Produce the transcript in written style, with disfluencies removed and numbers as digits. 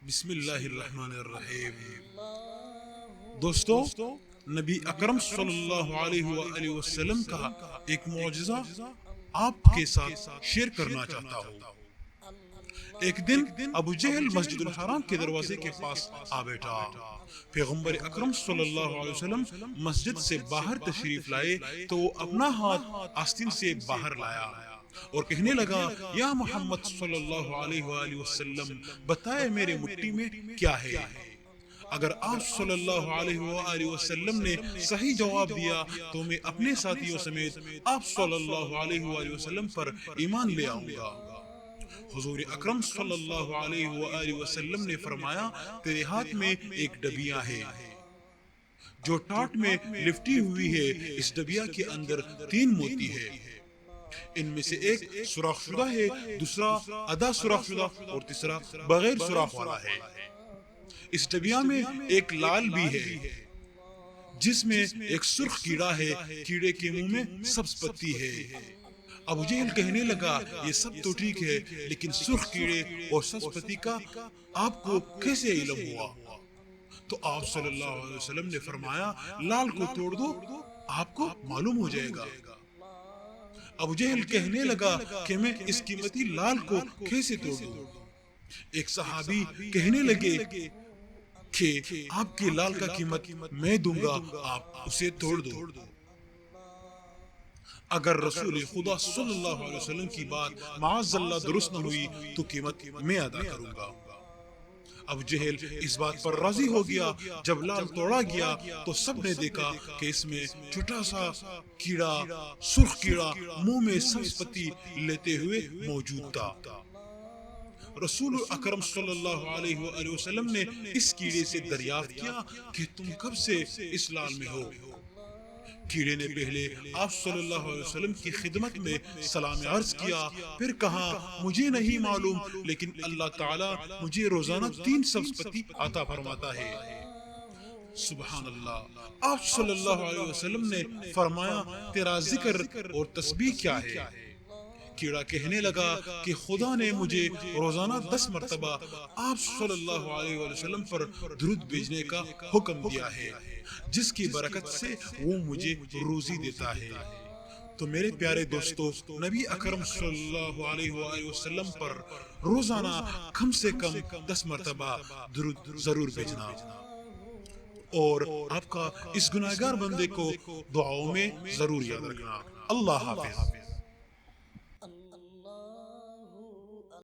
بسم اللہ الرحمن الرحیم۔ دوستو، نبی اکرم صلی اللہ علیہ وآلہ وسلم کا ایک معجزہ آپ کے ساتھ شیئر کرنا چاہتا ہوں۔ ایک دن ابو جہل مسجد الحرام کے دروازے کے پاس آ بیٹھا۔ پیغمبر اکرم صلی اللہ علیہ وسلم مسجد سے باہر تشریف لائے تو وہ اپنا ہاتھ آستین سے باہر لایا اور کہنے لگا، یا محمد صلی اللہ علیہ وآلہ وسلم، بتائے میرے مٹھی میں کیا ہے؟ اگر آپ صلی اللہ علیہ وآلہ وسلم نے صحیح جواب دیا تو میں اپنے ساتھیوں سمیت آپ صلی اللہ علیہ وآلہ وسلم پر ایمان لے آؤں گا۔ حضور اکرم صلی اللہ علیہ وآلہ وسلم نے فرمایا، تیرے ہاتھ میں ایک ڈبیا ہے جو ٹاٹ میں لپٹی ہوئی ہے۔ اس ڈبیا کے اندر 3 موتی ہے، ان میں سے ایک سوراخ شدہ ہے، دوسرا آدھا سوراخ شدہ اور تیسرا بغیر سوراخ والا ہے۔ اس ڈبیا میں ایک لال بھی ہے جس میں ایک سرخ کیڑا ہے، کیڑے کے منہ میں سبز پتی ہے۔ ابو جہل کہنے لگا، یہ سب تو ٹھیک ہے، لیکن سرخ کیڑے اور سبز پتی کا آپ کو کیسے علم ہوا؟ تو آپ صلی اللہ علیہ وسلم نے فرمایا، لال کو توڑ دو، آپ کو معلوم ہو جائے گا۔ ابو جہل کہنے لگا کہ میں اس قیمتی لال کو کیسے توڑ دوں؟ ایک صحابی کہنے لگے کہ آپ کی لال کا قیمت میں دوں گا، آپ اسے توڑ دو۔ اگر رسول خدا صلی اللہ علیہ وسلم کی بات معاذ اللہ درست نہ ہوئی تو قیمت میں ادا کروں گا۔ ابو جہل اس بات پر راضی ہو گیا۔ جب لال توڑا گیا تو سب نے دیکھا کہ اس میں چھوٹا سا کیڑا، سرخ کیڑا، منہ میں سبز پتی لیتے ہوئے موجود تھا۔ رسول اکرم صلی اللہ علیہ وآلہ وسلم نے اس کیڑے سے دریافت کیا کہ تم کب سے اس لال میں ہو؟ کیڑے نے پہلے آپ صلی اللہ علیہ وسلم کی خدمت میں سلام عرض کیا، پھر کہا، مجھے نہیں معلوم، لیکن اللہ تعالیٰ مجھے روزانہ 3 سبز پتی عطا فرماتا ہے۔ سبحان اللہ۔ آپ صلی اللہ علیہ وسلم نے فرمایا، تیرا ذکر اور تسبیح کیا ہے؟ کیڑا کہنے لگا کہ خدا نے مجھے روزانہ 10 مرتبہ آپ صلی اللہ علیہ وسلم پر درود بھیجنے کا حکم دیا ہے، جس کی برکت سے وہ مجھے روزی دیتا ہے۔ تو میرے پیارے دوستو، نبی اکرم صلی اللہ علیہ وآلہ وسلم پر روزانہ کم سے کم 10 مرتبہ درود ضرور بھیجنا، اور آپ کا اس گناہگار بندے کو دعاؤں میں ضرور یاد رکھنا۔ اللہ حافظ۔